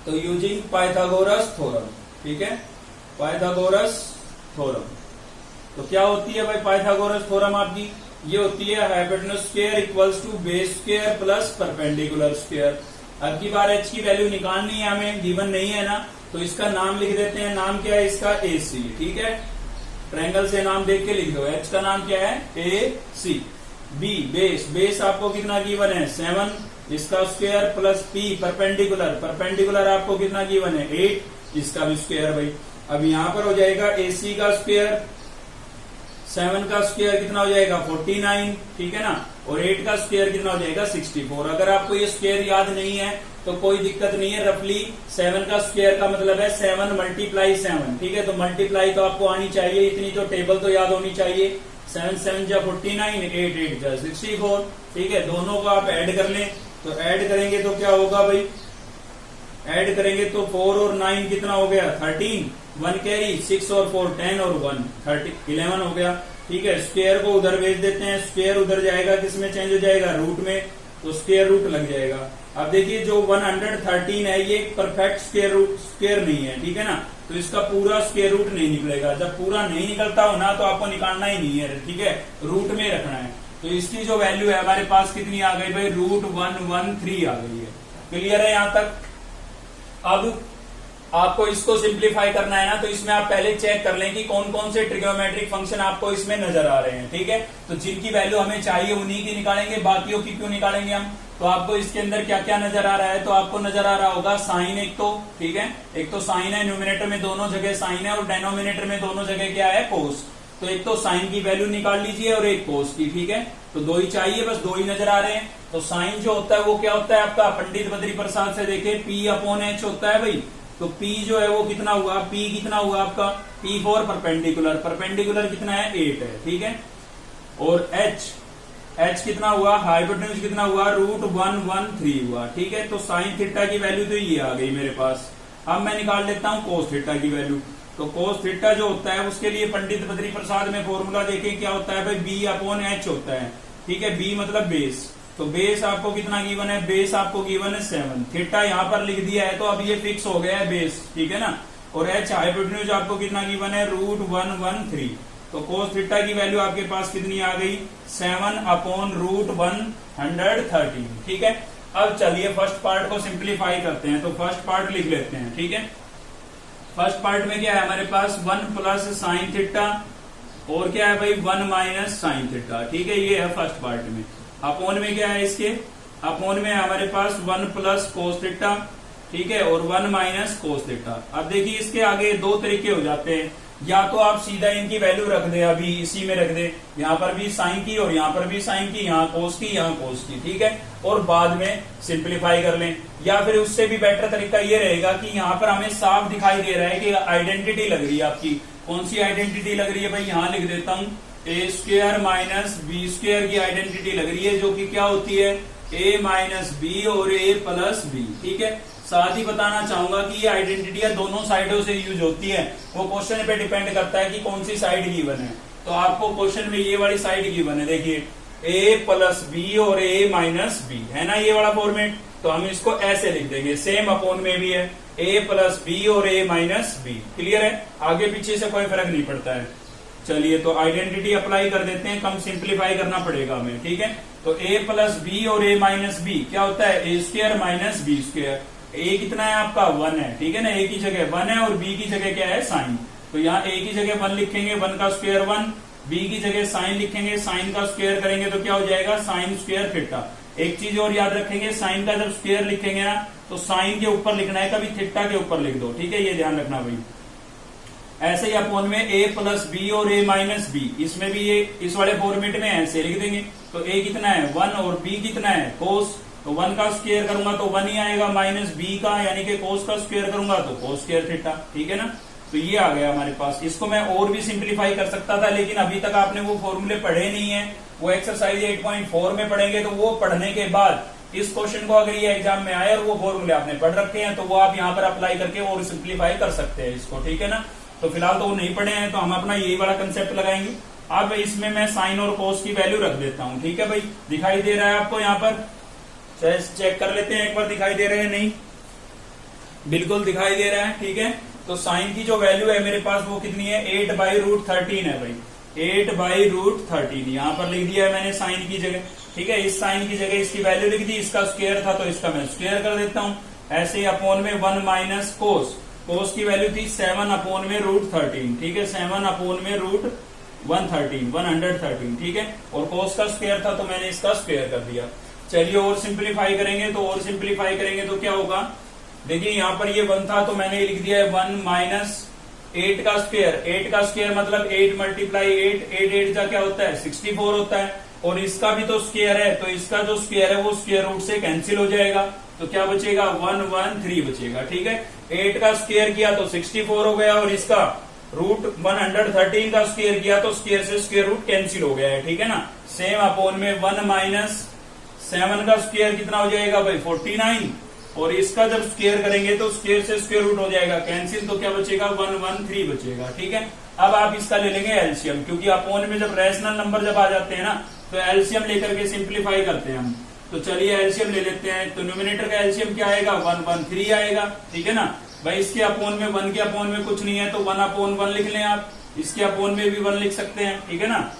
तो यूजिंग पाइथागोरस थ्योरम, ठीक है, पाइथागोरस थ्योरम। तो क्या होती है भाई पाइथागोरस थ्योरम आपकी, ये होती है hypotenuse square equals to base square plus perpendicular square. अब की बार एच की वैल्यू निकालनी है हमें, गिवन नहीं है ना, तो इसका नाम लिख देते हैं। नाम क्या है इसका AC, ठीक है, ट्रायंगल से नाम देख के लिख दो। एच का नाम क्या है AC। बी बेस, बेस आपको कितना गिवन है 7, इसका square plus P perpendicular, perpendicular आपको कितना गिवन है 8, इसका भी स्क्वायर भाई। अब यहां पर हो जाएगा AC का स्क्वायर, 7 का स्क्वायर कितना हो जाएगा 49, ठीक है ना, और 8 का स्क्वायर कितना हो जाएगा 64। अगर आपको ये स्क्वायर याद नहीं है तो कोई दिक्कत नहीं है, रफली 7 का स्क्वायर का मतलब है 7 मल्टीप्लाई 7, ठीक है। तो मल्टीप्लाई तो आपको आनी चाहिए, इतनी तो टेबल तो याद होनी चाहिए। 7 7 जा 49, 8 8 जा 64, ठीक है। दोनों को आप ऐड कर लें, तो ऐड करेंगे तो क्या होगा भाई, ऐड करेंगे तो 4 और 9 कितना हो गया 13, 1 कैरी, 6 और 4 10 और 1 11 हो गया, ठीक है। स्क्वायर को उधर भेज देते हैं, स्क्वायर उधर जाएगा, किसमें चेंज हो जाएगा रूट में, तो स्क्वायर रूट लग जाएगा। अब देखिए जो 113 है ये परफेक्ट स्क्वायर नहीं है, ठीक है ना, तो इसका पूरा स्क्वायर रूट नहीं निकलेगा। जब पूरा नहीं निकलता हो ना तो आपको निकालना ही नहीं है, ठीक है, रूट में रखना है। तो इसकी जो वैल्यू है हमारे पास कितनी आ गई भाई, √113 आ गई है। क्लियर है यहां तक। अब आपको इसको सिंप्लीफाई करना है ना, तो इसमें आप पहले चेक कर लें कि कौन कौन से ट्रिग्नोमेट्रिक फंक्शन आपको इसमें नजर आ रहे हैं, ठीक है। तो जिनकी वैल्यू हमें चाहिए उन्हीं की निकालेंगे, बाकियों की क्यों निकालेंगे हम। तो आपको इसके अंदर क्या क्या नजर आ रहा है, तो आपको नजर आ रहा होगा साइन, एक तो ठीक है, एक तो साइन है, न्यूमिनेटर में दोनों जगह साइन है और डेनोमिनेटर में दोनों जगह क्या है कोस। तो एक तो साइन की वैल्यू निकाल लीजिए और एक कोस की, ठीक है। तो दो ही चाहिए, बस दो ही नजर आ रहे हैं। तो साइन जो होता है वो क्या होता है आपका, पंडित बद्री प्रसाद से देखे P/H होता है भाई। तो P जो है वो कितना हुआ, P कितना हुआ आपका P फॉर परपेंडिकुलर, परपेंडिकुलर कितना है 8 है, ठीक है। और H कितना हुआ, हाइपोटेन्यूज कितना हुआ √113 हुआ, ठीक है। तो साइन थीटा की वैल्यू तो ये आ गई मेरे पास। अब मैं निकाल लेता हूं कोस थीटा की वैल्यू। तो कोस थीटा जो होता है उसके लिए पंडित बद्री प्रसाद में फॉर्मूला देखें क्या होता है भाई, B/H होता है, ठीक है। B मतलब बेस, तो बेस आपको कितना गिवन है, बेस आपको गिवन है 7, थीटा यहां पर लिख दिया है तो अब ये फिक्स हो गया है बेस, ठीक है ना। और H हाइपोटेन्यूज आपको कितना गिवन है √113। तो कोस थीटा की वैल्यू आपके पास कितनी आ गई 7/√113, ठीक है। अब चलिए फर्स्ट पार्ट को सिंप्लीफाई करते हैं। तो फर्स्ट पार्ट लिख लेते हैं, ठीक है। फर्स्ट पार्ट में क्या है हमारे पास 1 प्लस साइन थीटा और क्या है भाई 1 माइनस साइन थीटा, ठीक है। ये है फर्स्ट पार्ट में। अपोन में क्या है इसके, अपोन में हमारे पास 1 प्लस कोस थीटा, ठीक है, और 1 माइनस कोस थीटा। अब देखिए इसके आगे दो तरीके हो जाते हैं, या तो आप सीधा इनकी वैल्यू रख दे, अभी इसी में रख दे, यहाँ पर भी साइन की और यहाँ पर भी साइन की, यहाँ कोस की यहाँ कोस की, ठीक है, और बाद में सिंप्लीफाई कर लें। या फिर उससे भी बेटर तरीका ये रहेगा कि यहाँ पर हमें साफ दिखाई दे रहा है कि आइडेंटिटी लग रही है आपकी। कौन सी आइडेंटिटी लग रही है भाई, यहाँ लिख देता हूँ A² माइनस B² की आइडेंटिटी लग रही है, जो कि क्या होती है A माइनस B और A प्लस B, ठीक है। साथ ही बताना चाहूंगा कि ये आइडेंटिटियां दोनों साइडों से यूज होती है, वो क्वेश्चन पे डिपेंड करता है कि कौन सी साइड गिवन है। तो आपको क्वेश्चन में ये वाली साइड गिवन है, देखिए A प्लस B और A माइनस B है ना, ये वाला फॉर्मेट। तो हम इसको ऐसे लिख देंगे, सेम अपोन में भी है A प्लस B और A माइनस B। क्लियर है, आगे पीछे से कोई फर्क नहीं पड़ता है। चलिए तो आइडेंटिटी अप्लाई कर देते हैं, कम सिंप्लीफाई करना पड़ेगा हमें, ठीक है। तो A प्लस B और A माइनस B क्या होता है A² माइनस B²। A कितना है आपका 1 है, ठीक है ना, A की जगह 1 है और B की जगह क्या है साइन। तो यहाँ A की जगह 1 लिखेंगे, 1 का स्क्वायर 1, B की जगह साइन लिखेंगे, साइन का स्क्वायर करेंगे तो क्या हो जाएगा साइन स्क्वायर थीटा। एक चीज और याद रखेंगे, साइन का जब स्क्वायर लिखेंगे ना तो साइन के ऊपर लिखना है, कभी थीटा के ऊपर लिख दो, ठीक है, ये ध्यान रखना भाई। ऐसे ही अपोन में A प्लस B और A माइनस B, इसमें भी ये इस वाले फॉर्मेट में ऐसे लिख देंगे। तो A कितना है 1 और B कितना है कोस, तो 1 का स्क्वायर करूंगा तो 1 ही आएगा, माइनस B का यानी कि कोस का स्क्वायर करूंगा तो कोस स्क्वायर थीटा, ठीक है ना। तो ये आ गया हमारे पास। इसको मैं और भी सिंप्लीफाई कर सकता था, लेकिन अभी तक आपने वो फॉर्मूले पढ़े नहीं है, वो एक्सरसाइज 8.4 में पढ़ेंगे। तो वो पढ़ने के बाद इस क्वेश्चन को अगर ये एग्जाम में आए और वो फॉर्मूले आपने पढ़ रखे हैं तो वो आप यहाँ पर अप्लाई करके और सिंप्लीफाई कर सकते हैं इसको, ठीक है ना। तो फिलहाल तो वो नहीं पढ़े हैं, तो हम अपना यही वाला कंसेप्ट लगाएंगे। अब इसमें मैं साइन और कोस की वैल्यू रख देता हूँ, ठीक है भाई। दिखाई दे रहा है आपको यहाँ पर, चेक कर लेते हैं एक बार, दिखाई दे रहे हैं नहीं, बिल्कुल दिखाई दे रहा है, ठीक है। तो साइन की जो वैल्यू है मेरे पास वो कितनी है, 8/√13 है भाई, 8/√13 यहाँ पर लिख दिया है मैंने साइन की जगह, ठीक है। इस साइन की जगह इसकी वैल्यू लिख दी, इसका स्क्वायर था तो इसका मैं स्क्वायर कर देता हूँ। ऐसे अपॉन में 1 माइनस कोस, कोस की वैल्यू थी 7/√13, ठीक है, 7/√113, 113, ठीक है। और कोस का स्क्वायर था तो मैंने इसका स्क्वायर कर दिया। चलिए और सिंप्लीफाई करेंगे, तो और सिंप्लीफाई करेंगे तो क्या होगा, देखिए यहाँ पर ये 1 था तो मैंने लिख दिया है 1 माइनस 8 का स्क्वायर, 8 का स्क्वायर मतलब 8 मल्टीप्लाई 8, 8 का क्या होता है 64 होता है। और इसका भी तो स्क्वायर है, तो इसका जो स्क्वायर है वो स्क्वायर रूट से कैंसिल हो जाएगा, तो क्या बचेगा 113 बचेगा, ठीक है। 8 का स्क्वायर किया तो 64 हो गया, और इसका रूट 113 का स्क्वायर किया तो स्क्वायर से स्क्वायर रूट कैंसिल हो गया है, ठीक है ना। सेम अपॉन में 1 माइनस 7 का स्क्वायर कितना हो जाएगा भाई 49, और इसका जब स्क्वायर करेंगे तो स्क्वायर से स्क्वायर रूट हो जाएगा कैंसिल, तो क्या बचेगा 113 बचेगा, ठीक है। अब आप इसका ले लेंगे एलसीएम, क्योंकि अपोन में जब रैशनल नंबर जब आ जाते हैं ना तो एलसीएम लेकर के सिंप्लीफाई करते हैं हम। तो चलिए एलसीएम ले लेते हैं। तो न्यूमिनेटर का एलसीएम क्या आएगा 113 आएगा, ठीक है ना भाई। इसके अपोन में 1 के अपोन में कुछ नहीं है तो 1/1 लिख लें आप, इसके अपोन में भी 1 लिख सकते हैं, ठीक है ना।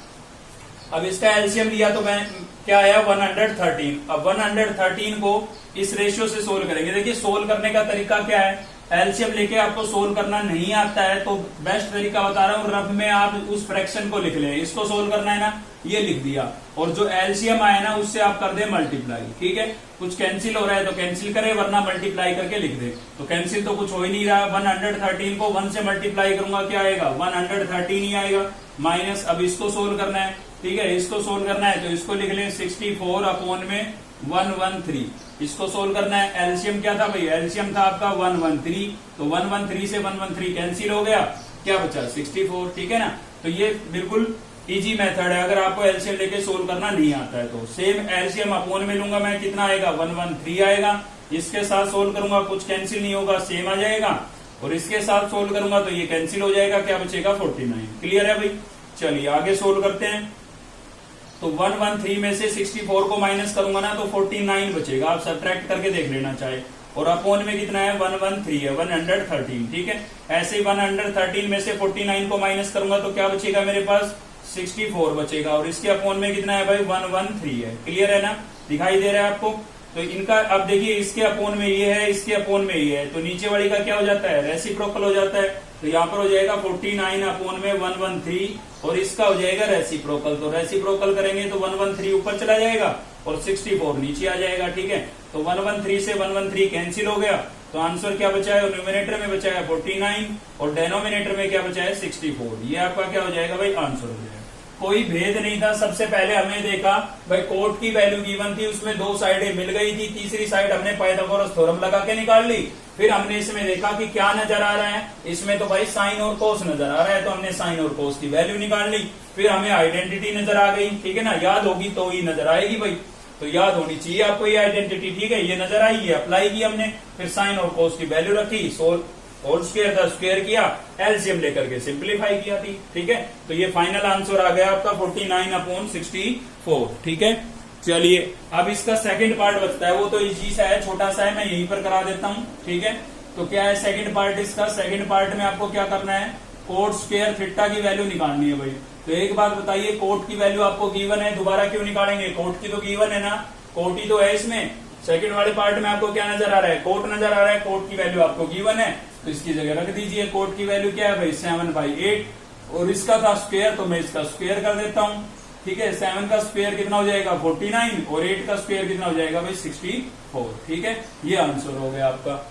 अब इसका एलसीएम लिया तो मैं क्या आया 113। अब 113 को इस रेशियो से सोल्व करेंगे। देखिए सोल्व करने का तरीका क्या है, एलसीएम लेके आपको सोल्व करना नहीं आता है तो बेस्ट तरीका बता रहा हूँ, रफ में आप उस फ्रैक्शन को लिख लें। इसको सोल्व करना है ना, ये लिख दिया, और जो एलसीएम आया ना उससे आप कर दे मल्टीप्लाई, ठीक है। कुछ कैंसिल हो रहा है तो कैंसिल करें, वरना मल्टीप्लाई करके लिख दे। तो कैंसिल तो कुछ हो ही नहीं रहा, 113 को 1 से मल्टीप्लाई करूंगा क्या आएगा 113 ही आएगा, माइनस अब इसको सोल्व करना है, ठीक है। इसको सोल्व करना है तो इसको लिख लें 64 अपॉन में 113, इसको सोल्व करना है। एलसीएम क्या था भाई, एलसीएम था आपका 113, तो 113 से 113 कैंसिल हो गया, क्या बचा 64, ठीक है ना। तो ये बिल्कुल इजी मेथड है अगर आपको एलसीएम लेके सोल्व करना नहीं आता है तो। सेम एलसीएम अपॉन में लूंगा मैं, कितना आएगा 113 आएगा, इसके साथ सोल्व करूंगा कुछ कैंसिल नहीं होगा, सेम आ जाएगा, और इसके साथ सोल्व करूंगा तो ये कैंसिल हो जाएगा, क्या बचेगा 49। क्लियर है भाई। चलिए आगे सोल्व करते हैं। तो 113 में से 64 को माइनस करूंगा ना तो 49 बचेगा, आप सब्ट्रैक्ट करके देख लेना चाहे। और अपोन में कितना है 113 है, 113, ठीक है। ऐसे ही 113 में से 49 को माइनस करूंगा तो क्या बचेगा मेरे पास 64 बचेगा, और इसके अपोन में कितना है भाई 113 है। क्लियर है ना, दिखाई दे रहा है आपको। तो इनका अब देखिए इसके अपोन में ये है, इसके अपोन में ये है, तो नीचे वाली का क्या हो जाता है रेसिप्रोकल हो जाता है। तो यहाँ पर हो जाएगा 49 अपोन में 113, और इसका हो जाएगा रेसिप्रोकल। तो रेसिप्रोकल करेंगे तो 113 ऊपर चला जाएगा और 64 नीचे आ जाएगा, ठीक है। तो 113 से 113 कैंसिल हो गया, तो आंसर क्या बचा है, न्यूमिनेटर में बचा है 49 और डेनोमिनेटर में क्या बचा है 64। ये आपका क्या हो जाएगा भाई आंसर हो जाएगा। कोई भेद नहीं था। सबसे पहले हमने देखा भाई कोट की वैल्यू गिवन थी, उसमें 2 साइडें मिल गई थी, तीसरी साइड हमने पाइथागोरस थ्योरम लगा के निकाल ली। फिर हमने इसमें देखा कि क्या नजर आ रहा है, इसमें तो भाई साइन और कोस नजर आ रहा है, तो हमने साइन और कोस की वैल्यू निकाल ली। फिर हमें आइडेंटिटी नजर आ गई, ठीक है ना, याद होगी तो ही नजर आएगी भाई, तो याद होनी चाहिए आपको ये आइडेंटिटी, ठीक है। ये नजर आई, ये अप्लाई की हमने, फिर साइन और कोस की वैल्यू रखी, होल स्क्वायर का स्क्वायर किया, एलसीएम लेकर के सिंप्लीफाई किया थी, ठीक है। तो ये फाइनल आंसर आ गया आपका 49/64, ठीक है। चलिए अब इसका सेकंड पार्ट बचता है, वो तो इजी सा है, छोटा सा है, मैं यहीं पर करा देता हूं, ठीक है। तो क्या है सेकंड पार्ट इसका, सेकंड पार्ट में आपको क्या करना है, कोट स्क्वायर थीटा की वैल्यू निकालनी है भाई। तो एक बात बताइए, कोट की वैल्यू आपको गिवन है, दोबारा क्यों निकालेंगे, कोट की तो गिवन है ना, कोट ही तो है इसमें। सेकंड वाले पार्ट में आपको क्या नजर आ रहा है, कोट नजर आ रहा है, कोट की वैल्यू आपको गिवन है, तो इसकी जगह रख दीजिए। कोट की वैल्यू क्या है भाई 7/8, और इसका था स्क्वायर तो मैं इसका स्क्वायर कर देता हूं, ठीक है। 7 का स्क्वायर कितना हो जाएगा 49, और 8 का स्क्वायर कितना हो जाएगा भाई 64, ठीक है। ये आंसर हो गया आपका।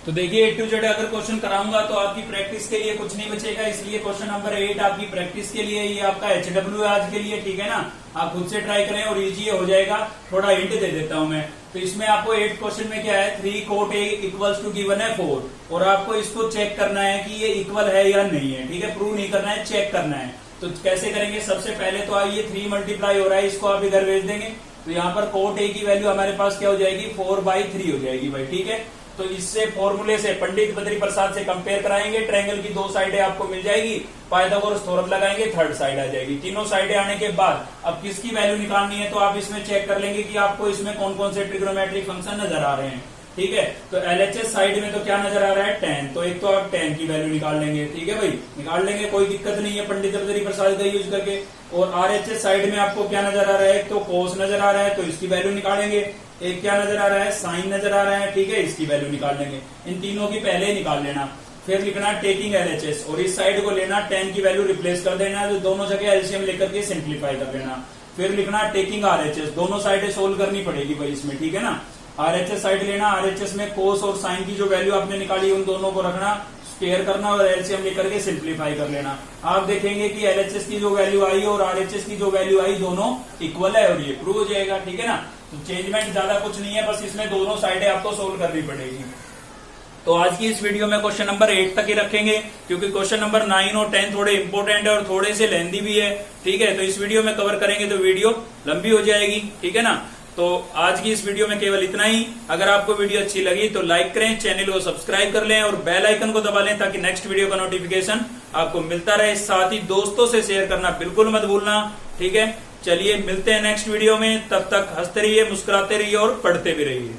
तो देखिए A to Z अगर क्वेश्चन कराऊंगा तो आपकी प्रैक्टिस के लिए कुछ नहीं बचेगा, इसलिए क्वेश्चन नंबर 8 आपकी प्रैक्टिस के लिए, ये आपका HW है आज के लिए, ठीक है ना। आप खुद से ट्राई करें और इजी हो जाएगा। थोड़ा हिंट दे देता हूं मैं। तो इसमें आपको 8 क्वेश्चन में क्या है, 3 cot A equals to given है 4, और आपको इसको चेक करना है कि ये इक्वल है या नहीं है। ठीक है, प्रूव नहीं करना है, चेक करना है। तो कैसे करेंगे, सबसे पहले तो ये 3 मल्टीप्लाई हो रहा है, इसको आप इधर भेज देंगे। तो यहाँ पर cot A की वैल्यू हमारे पास क्या हो जाएगी, 4/3 हो जाएगी भाई। ठीक है, तो इससे फॉर्मूले से पंडित बद्री प्रसाद से कंपेयर कराएंगे, ट्रायंगल की 2 साइडें आपको मिल जाएगी, पाइथागोरस थ्योरम लगाएंगे, थर्ड साइड आ जाएगी। तीनों साइडें आने के बाद अब किसकी वैल्यू निकालनी है, तो आप इसमें चेक कर लेंगे कि आपको इसमें कौन कौन से ट्रिग्नोमेट्रिक फंक्शन नजर आ रहे हैं। ठीक है, तो LHS साइड में तो क्या नजर आ रहा है, tan। तो एक तो आप tan की वैल्यू निकाल लेंगे। ठीक है भाई, निकाल लेंगे, कोई दिक्कत नहीं है पंडित बद्री प्रसाद का यूज करके। और RHS साइड में आपको क्या नजर आ रहा है, एक तो cos नजर आ रहा है, तो इसकी वैल्यू निकालेंगे। एक क्या नजर आ रहा है, साइन नजर आ रहा है। ठीक है, इसकी वैल्यू निकाल लेंगे। इन तीनों की पहले ही निकाल लेना, फिर लिखना टेकिंग LHS, और इस साइड को लेना, tan की वैल्यू रिप्लेस कर देना, तो दोनों जगह एलसीएम लेकर के सिंप्लीफाई कर लेना। फिर लिखना टेकिंग RHS, दोनों साइडें सोल्व करनी पड़ेगी भाई इसमें। ठीक है ना, RHS साइड लेना, RHS में cos और साइन की जो वैल्यू आपने निकाली उन दोनों को रखना, स्क्वायर करना और एलसीएम लेकर के सिंप्लीफाई कर लेना। आप देखेंगे कि LHS की जो वैल्यू आई और RHS की जो वैल्यू आई दोनों इक्वल है, और ये प्रूव हो जाएगा। ठीक है ना, तो चेंजमेंट ज्यादा कुछ नहीं है, बस इसमें दोनों साइडें आपको सोल्व करनी पड़ेगी। तो आज की इस वीडियो में क्वेश्चन नंबर 8 तक ही रखेंगे, क्योंकि क्वेश्चन नंबर 9 और 10 थोड़े इंपॉर्टेंट है और थोड़े से लेंदी भी है। ठीक है, तो इस वीडियो में कवर करेंगे तो वीडियो लंबी हो जाएगी। ठीक है ना, तो आज की इस वीडियो में केवल इतना ही। अगर आपको वीडियो अच्छी लगी तो लाइक करें, चैनल को सब्सक्राइब कर लें और बेल आइकन को दबा लें, ताकि नेक्स्ट वीडियो का नोटिफिकेशन आपको मिलता रहे। साथ ही दोस्तों से शेयर करना बिल्कुल मत भूलना। ठीक है, चलिए मिलते हैं नेक्स्ट वीडियो में, तब तक हंसते रहिए, मुस्कुराते रहिए और पढ़ते भी रहिए।